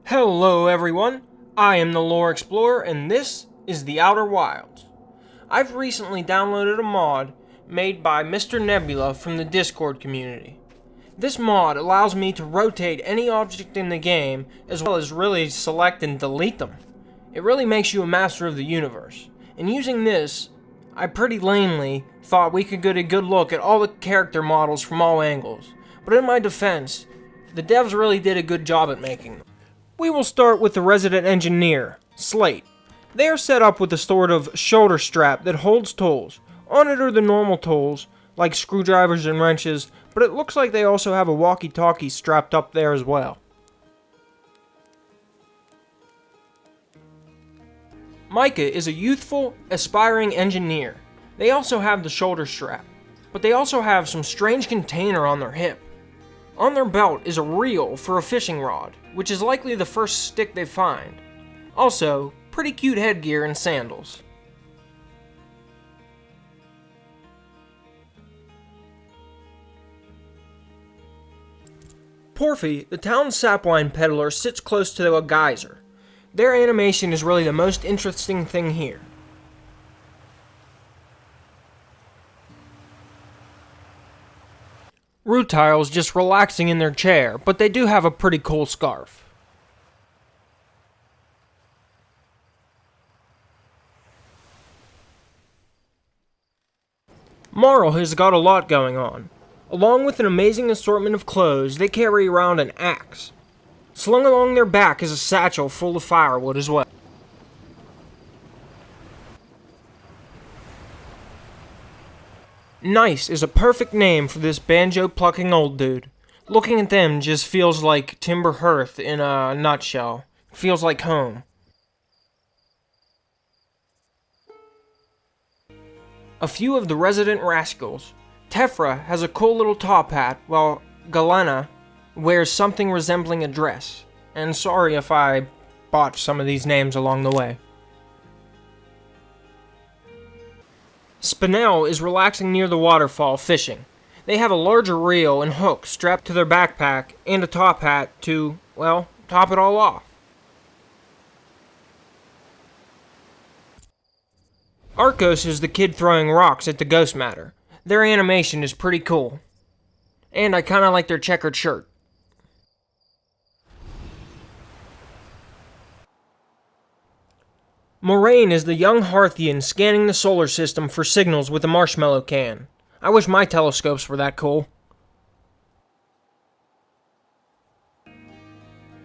Hello everyone, I am the Lore Explorer and this is the Outer Wilds. I've recently downloaded a mod made by Mr. Nebula from the Discord community. This mod allows me to rotate any object in the game as well as really select and delete them. It really makes you a master of the universe. And using this, I pretty lamely thought we could get a good look at all the character models from all angles. But in my defense, the devs really did a good job at making them. We will start with the resident engineer, Slate. They are set up with a sort of shoulder strap that holds tools. On it are the normal tools, like screwdrivers and wrenches, but it looks like they also have a walkie-talkie strapped up there as well. Micah is a youthful, aspiring engineer. They also have the shoulder strap, but they also have some strange container on their hip. On their belt is a reel for a fishing rod, which is likely the first stick they find. Also, pretty cute headgear and sandals. Porphy, the town sapwine peddler, sits close to a geyser. Their animation is really the most interesting thing here. Rutile's just relaxing in their chair, but they do have a pretty cool scarf. Marl has got a lot going on. Along with an amazing assortment of clothes, they carry around an axe. Slung along their back is a satchel full of firewood as well. Nice is a perfect name for this banjo-plucking old dude. Looking at them just feels like Timber Hearth in a nutshell. Feels like home. A few of the resident rascals. Tefra has a cool little top hat, while Galena wears something resembling a dress. And sorry if I botched some of these names along the way. Spinel is relaxing near the waterfall fishing. They have a larger reel and hook strapped to their backpack and a top hat to, well, top it all off. Arcos is the kid throwing rocks at the ghost matter. Their animation is pretty cool. And I kinda like their checkered shirt. Moraine is the young Hearthian scanning the solar system for signals with a marshmallow can. I wish my telescopes were that cool.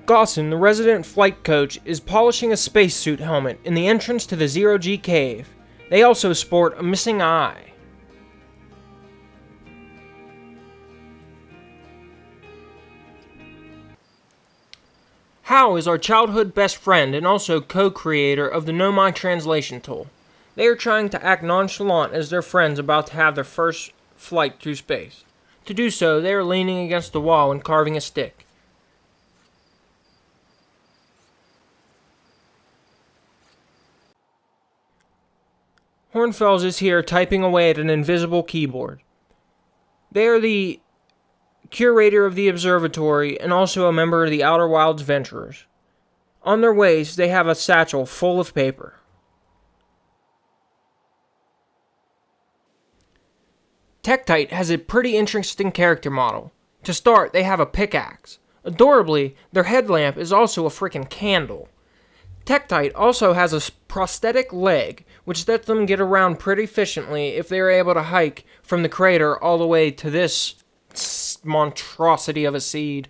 Gossin, the resident flight coach, is polishing a spacesuit helmet in the entrance to the Zero-G cave. They also sport a missing eye. Hao is our childhood best friend and also co-creator of the Nomai translation tool. They are trying to act nonchalant as their friends about to have their first flight through space. To do so, they are leaning against the wall and carving a stick. Hornfels is here typing away at an invisible keyboard. They are the curator of the Observatory, and also a member of the Outer Wilds Venturers. On their waist, they have a satchel full of paper. Tektite has a pretty interesting character model. To start, they have a pickaxe. Adorably, their headlamp is also a frickin' candle. Tektite also has a prosthetic leg, which lets them get around pretty efficiently if they are able to hike from the crater all the way to this monstrosity of a seed.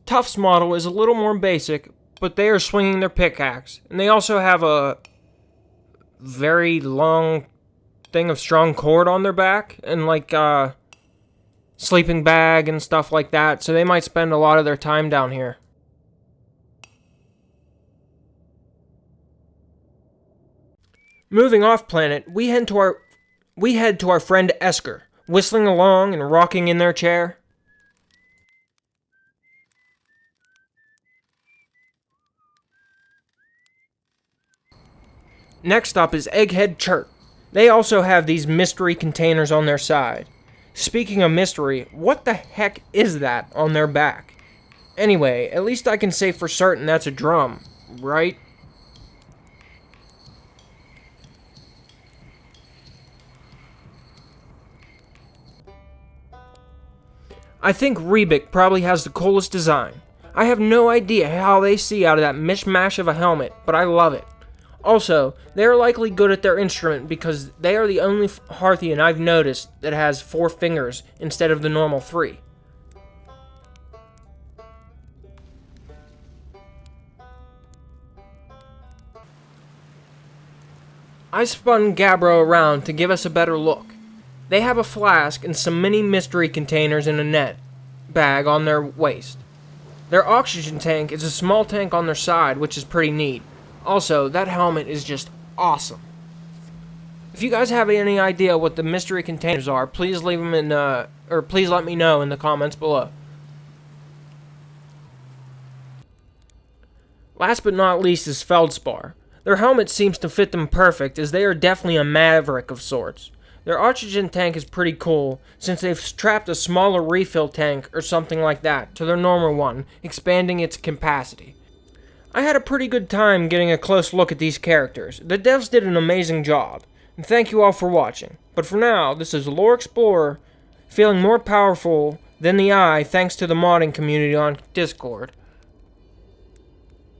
Tuff's model is a little more basic, but they are swinging their pickaxe, and they also have a very long thing of strong cord on their back, and like a sleeping bag and stuff like that, so they might spend a lot of their time down here. Moving off planet, we head to our friend Esker, whistling along and rocking in their chair. Next up is Egghead Chert. They also have these mystery containers on their side. Speaking of mystery, what the heck is that on their back? Anyway, at least I can say for certain that's a drum, right? I think Rebic probably has the coolest design. I have no idea how they see out of that mishmash of a helmet, but I love it. Also, they are likely good at their instrument because they are the only Hearthian I've noticed that has 4 fingers instead of the normal 3. I spun Gabbro around to give us a better look. They have a flask and some mini mystery containers in a net bag on their waist. Their oxygen tank is a small tank on their side, which is pretty neat. Also, that helmet is just awesome. If you guys have any idea what the mystery containers are, please leave them in, or please let me know in the comments below. Last but not least is Feldspar. Their helmet seems to fit them perfect, as they are definitely a maverick of sorts. Their oxygen tank is pretty cool, since they've strapped a smaller refill tank or something like that to their normal one, expanding its capacity. I had a pretty good time getting a close look at these characters. The devs did an amazing job, and thank you all for watching. But for now, this is Lore Explorer, feeling more powerful than the eye thanks to the modding community on Discord.